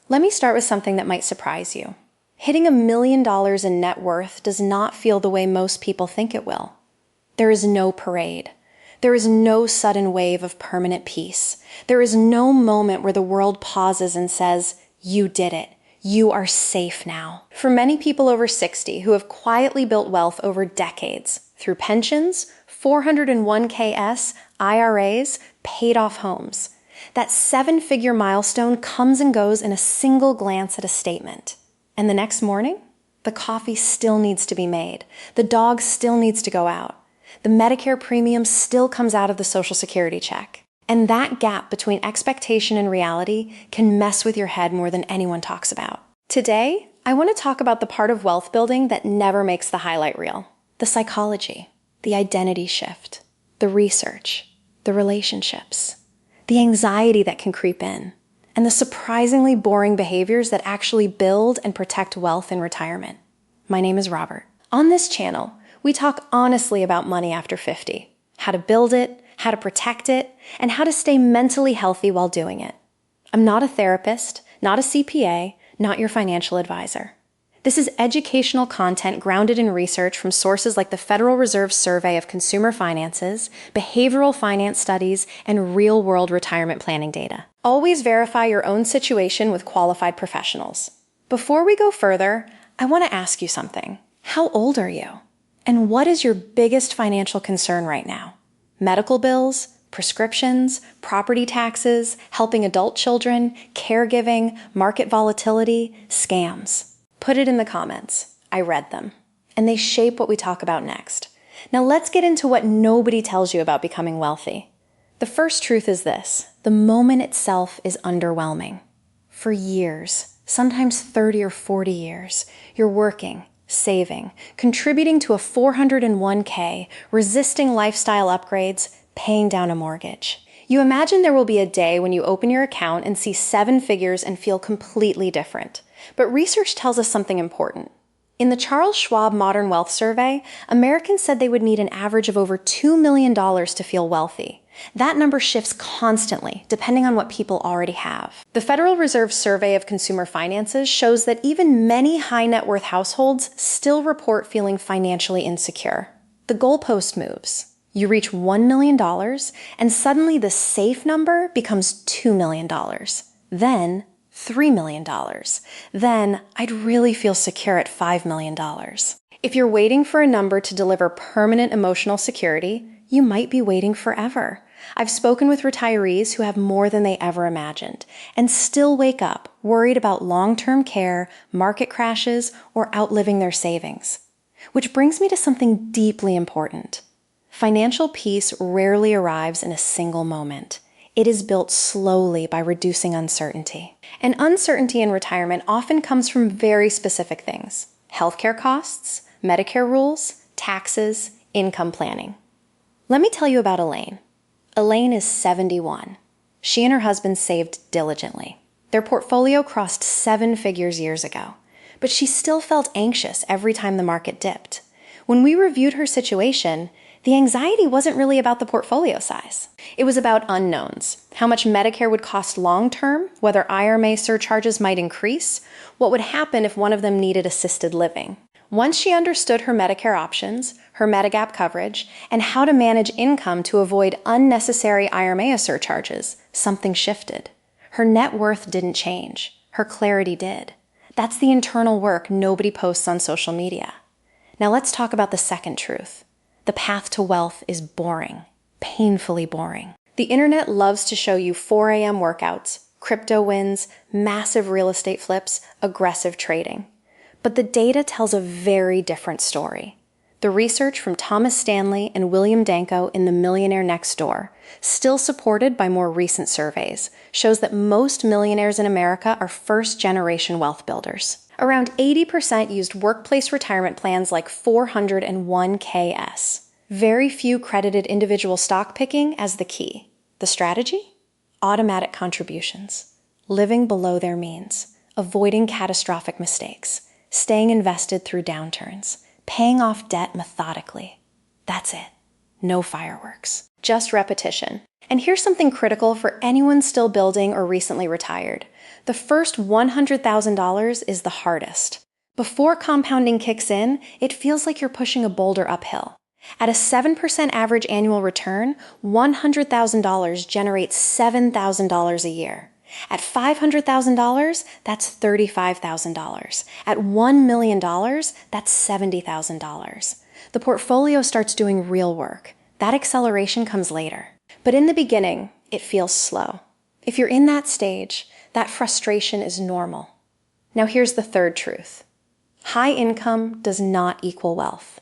Let me start with something that might surprise you. Hitting $1 million in net worth does not feel the way most people think it will. There is no parade. There is no sudden wave of permanent peace. There is no moment where the world pauses and says, "You did it. You are safe now." For many people over 60 who have quietly built wealth over decades, through pensions, 401ks, IRAs, paid off homes, that 7-figure milestone comes and goes in a single glance at a statement. And the next morning, the coffee still needs to be made. The dog still needs to go out. The Medicare premium still comes out of the Social Security check. And that gap between expectation and reality can mess with your head more than anyone talks about. Today, I want to talk about the part of wealth building that never makes the highlight reel. The psychology, the identity shift, the research, the relationships, the anxiety that can creep in, and the surprisingly boring behaviors that actually build and protect wealth in retirement. My name is Robert. On this channel, we talk honestly about money after 50, how to build it, how to protect it, and how to stay mentally healthy while doing it. I'm not a therapist, not a CPA, not your financial advisor. This is educational content grounded in research from sources like the Federal Reserve Survey of Consumer Finances, behavioral finance studies, and real-world retirement planning data. Always verify your own situation with qualified professionals. Before we go further, I want to ask you something. How old are you? And what is your biggest financial concern right now? Medical bills, prescriptions, property taxes, helping adult children, caregiving, market volatility, scams? Put it in the comments. I read them. And they shape what we talk about next. Now let's get into what nobody tells you about becoming wealthy. The first truth is this: the moment itself is underwhelming. For years, sometimes 30 or 40 years, you're working, saving, contributing to a 401k, resisting lifestyle upgrades, paying down a mortgage. You imagine there will be a day when you open your account and see 7 figures and feel completely different. But research tells us something important. In the Charles Schwab Modern Wealth Survey, Americans said they would need an average of over $2 million to feel wealthy. That number shifts constantly, depending on what people already have. The Federal Reserve Survey of Consumer Finances shows that even many high net worth households still report feeling financially insecure. The goalpost moves. You reach $1 million, and suddenly the safe number becomes $2 million. Then $3 million. Then I'd really feel secure at $5 million. If you're waiting for a number to deliver permanent emotional security, you might be waiting forever. I've spoken with retirees who have more than they ever imagined and still wake up worried about long-term care, market crashes, or outliving their savings. Which brings me to something deeply important. Financial peace rarely arrives in a single moment. It is built slowly by reducing uncertainty. And uncertainty in retirement often comes from very specific things: healthcare costs, Medicare rules, taxes, income planning. Let me tell you about Elaine. Elaine is 71. She and her husband saved diligently. Their portfolio crossed 7 figures years ago, but she still felt anxious every time the market dipped. When we reviewed her situation, the anxiety wasn't really about the portfolio size. It was about unknowns: how much Medicare would cost long-term, whether IRA surcharges might increase, what would happen if one of them needed assisted living. Once she understood her Medicare options, her Medigap coverage, and how to manage income to avoid unnecessary IRA surcharges, something shifted. Her net worth didn't change. Her clarity did. That's the internal work nobody posts on social media. Now let's talk about the second truth. The path to wealth is boring, painfully boring. The internet loves to show you 4 a.m. workouts, crypto wins, massive real estate flips, aggressive trading. But the data tells a very different story. The research from Thomas Stanley and William Danko in the Millionaire Next Door, still supported by more recent surveys, shows that most millionaires in America are first-generation wealth builders. Around 80% used workplace retirement plans like 401ks. Very few credited individual stock picking as the key. The strategy? Automatic contributions. Living below their means. Avoiding catastrophic mistakes. Staying invested through downturns. Paying off debt methodically. That's it. No fireworks. Just repetition. And here's something critical for anyone still building or recently retired. The first $100,000 is the hardest. Before compounding kicks in, it feels like you're pushing a boulder uphill. At a 7% average annual return, $100,000 generates $7,000 a year. At $500,000, that's $35,000. At $1 million, that's $70,000. The portfolio starts doing real work. That acceleration comes later. But in the beginning, it feels slow. If you're in that stage, that frustration is normal. Now here's the third truth. High income does not equal wealth.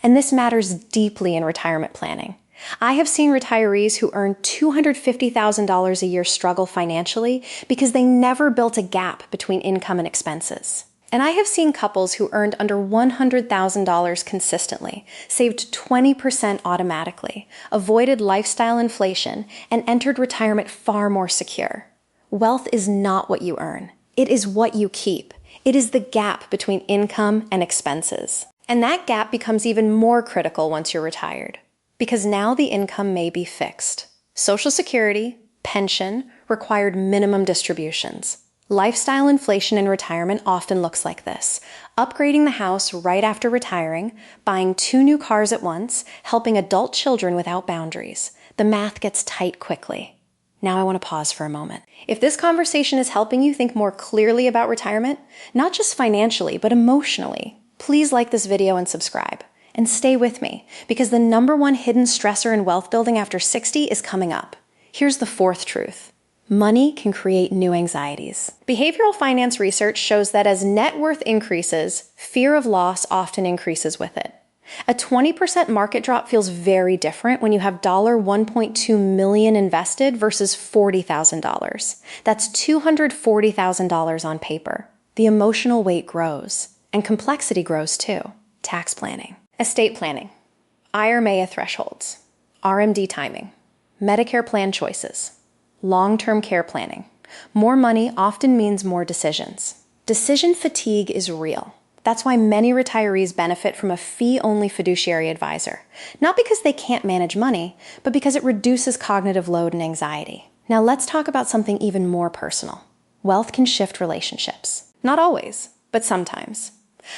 And this matters deeply in retirement planning. I have seen retirees who earn $250,000 a year struggle financially because they never built a gap between income and expenses. And I have seen couples who earned under $100,000 consistently, saved 20% automatically, avoided lifestyle inflation, and entered retirement far more secure. Wealth is not what you earn. It is what you keep. It is the gap between income and expenses. And that gap becomes even more critical once you're retired, because now the income may be fixed. Social Security, pension, required minimum distributions. Lifestyle inflation in retirement often looks like this: upgrading the house right after retiring, buying 2 new cars at once, helping adult children without boundaries. The math gets tight quickly. Now I want to pause for a moment. If this conversation is helping you think more clearly about retirement, not just financially, but emotionally, please like this video and subscribe. And stay with me, because the #1 hidden stressor in wealth building after 60 is coming up. Here's the fourth truth. Money can create new anxieties. Behavioral finance research shows that as net worth increases, fear of loss often increases with it. A 20% market drop feels very different when you have $1.2 million invested versus $40,000. That's $240,000 on paper. The emotional weight grows, and complexity grows too. Tax planning, estate planning, IRMAA thresholds, RMD timing, Medicare plan choices, long-term care planning. More money often means more decisions. Decision fatigue is real. That's why many retirees benefit from a fee-only fiduciary advisor. Not because they can't manage money, but because it reduces cognitive load and anxiety. Now let's talk about something even more personal. Wealth can shift relationships. Not always, but sometimes.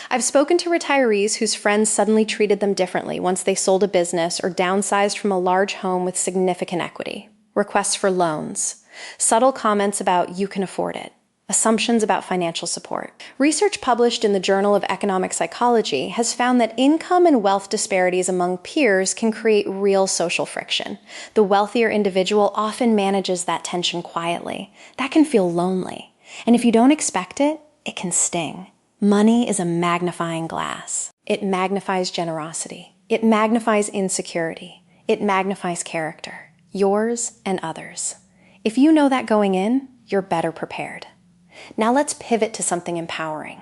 I've spoken to retirees whose friends suddenly treated them differently once they sold a business or downsized from a large home with significant equity. Requests for loans, subtle comments about "you can afford it," assumptions about financial support. Research published in the Journal of Economic Psychology has found that income and wealth disparities among peers can create real social friction. The wealthier individual often manages that tension quietly. That can feel lonely. And if you don't expect it, it can sting. Money is a magnifying glass. It magnifies generosity. It magnifies insecurity. It magnifies character, yours and others. If you know that going in, you're better prepared. Now let's pivot to something empowering.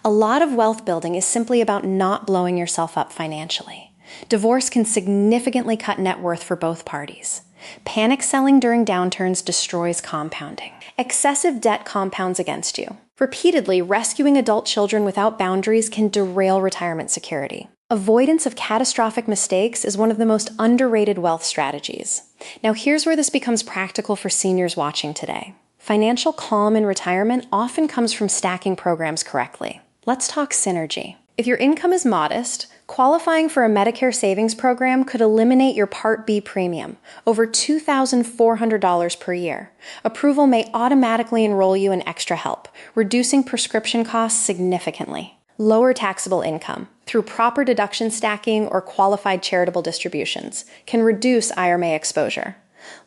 A lot of wealth building is simply about not blowing yourself up financially. Divorce can significantly cut net worth for both parties. Panic selling during downturns destroys compounding. Excessive debt compounds against you. Repeatedly rescuing adult children without boundaries can derail retirement security. Avoidance of catastrophic mistakes is one of the most underrated wealth strategies. Now here's where this becomes practical for seniors watching today. Financial calm in retirement often comes from stacking programs correctly. Let's talk synergy. If your income is modest, qualifying for a Medicare savings program could eliminate your Part B premium, over $2,400 per year. Approval may automatically enroll you in extra help, reducing prescription costs significantly. Lower taxable income, through proper deduction stacking or qualified charitable distributions, can reduce IRMAA exposure.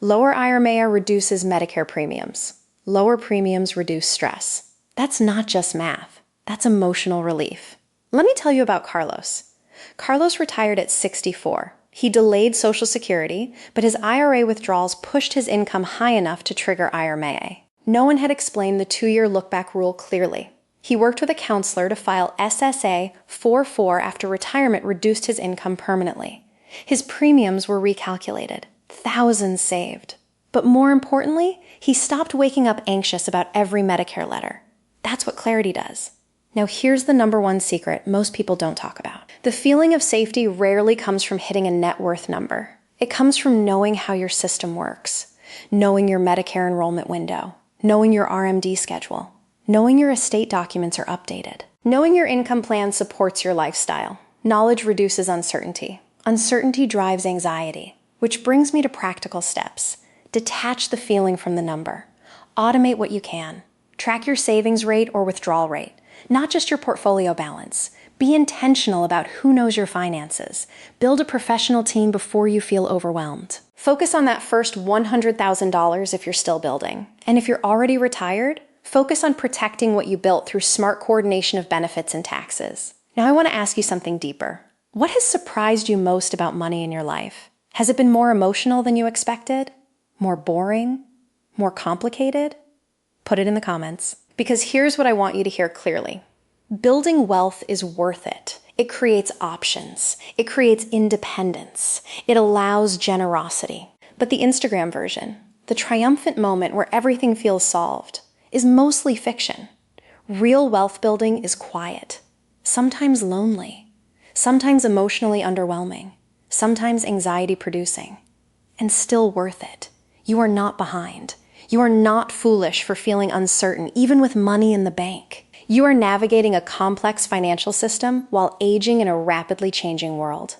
Lower IRMAA reduces Medicare premiums. Lower premiums reduce stress. That's not just math. That's emotional relief. Let me tell you about Carlos. Carlos retired at 64. He delayed Social Security, but his IRA withdrawals pushed his income high enough to trigger IRMAA. No one had explained the 2-year look-back rule clearly. He worked with a counselor to file SSA 4-4 after retirement reduced his income permanently. His premiums were recalculated. Thousands saved. But more importantly, he stopped waking up anxious about every Medicare letter. That's what clarity does. Now here's the #1 secret most people don't talk about. The feeling of safety rarely comes from hitting a net worth number. It comes from knowing how your system works, knowing your Medicare enrollment window, knowing your RMD schedule, knowing your estate documents are updated. Knowing your income plan supports your lifestyle. Knowledge reduces uncertainty. Uncertainty drives anxiety, which brings me to practical steps. Detach the feeling from the number. Automate what you can. Track your savings rate or withdrawal rate, not just your portfolio balance. Be intentional about who knows your finances. Build a professional team before you feel overwhelmed. Focus on that first $100,000 if you're still building. And if you're already retired, focus on protecting what you built through smart coordination of benefits and taxes. Now I want to ask you something deeper. What has surprised you most about money in your life? Has it been more emotional than you expected? More boring? More complicated? Put it in the comments. Because here's what I want you to hear clearly. Building wealth is worth it. It creates options. It creates independence. It allows generosity. But the Instagram version, the triumphant moment where everything feels solved, is mostly fiction. Real wealth building is quiet, sometimes lonely, sometimes emotionally underwhelming, sometimes anxiety producing, and still worth it. You are not behind. You are not foolish for feeling uncertain, even with money in the bank. You are navigating a complex financial system while aging in a rapidly changing world.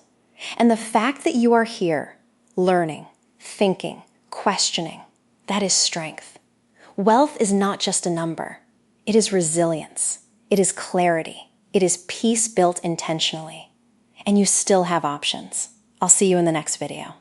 And the fact that you are here, learning, thinking, questioning, that is strength. Wealth is not just a number. It is resilience. It is clarity. It is peace built intentionally. And you still have options. I'll see you in the next video.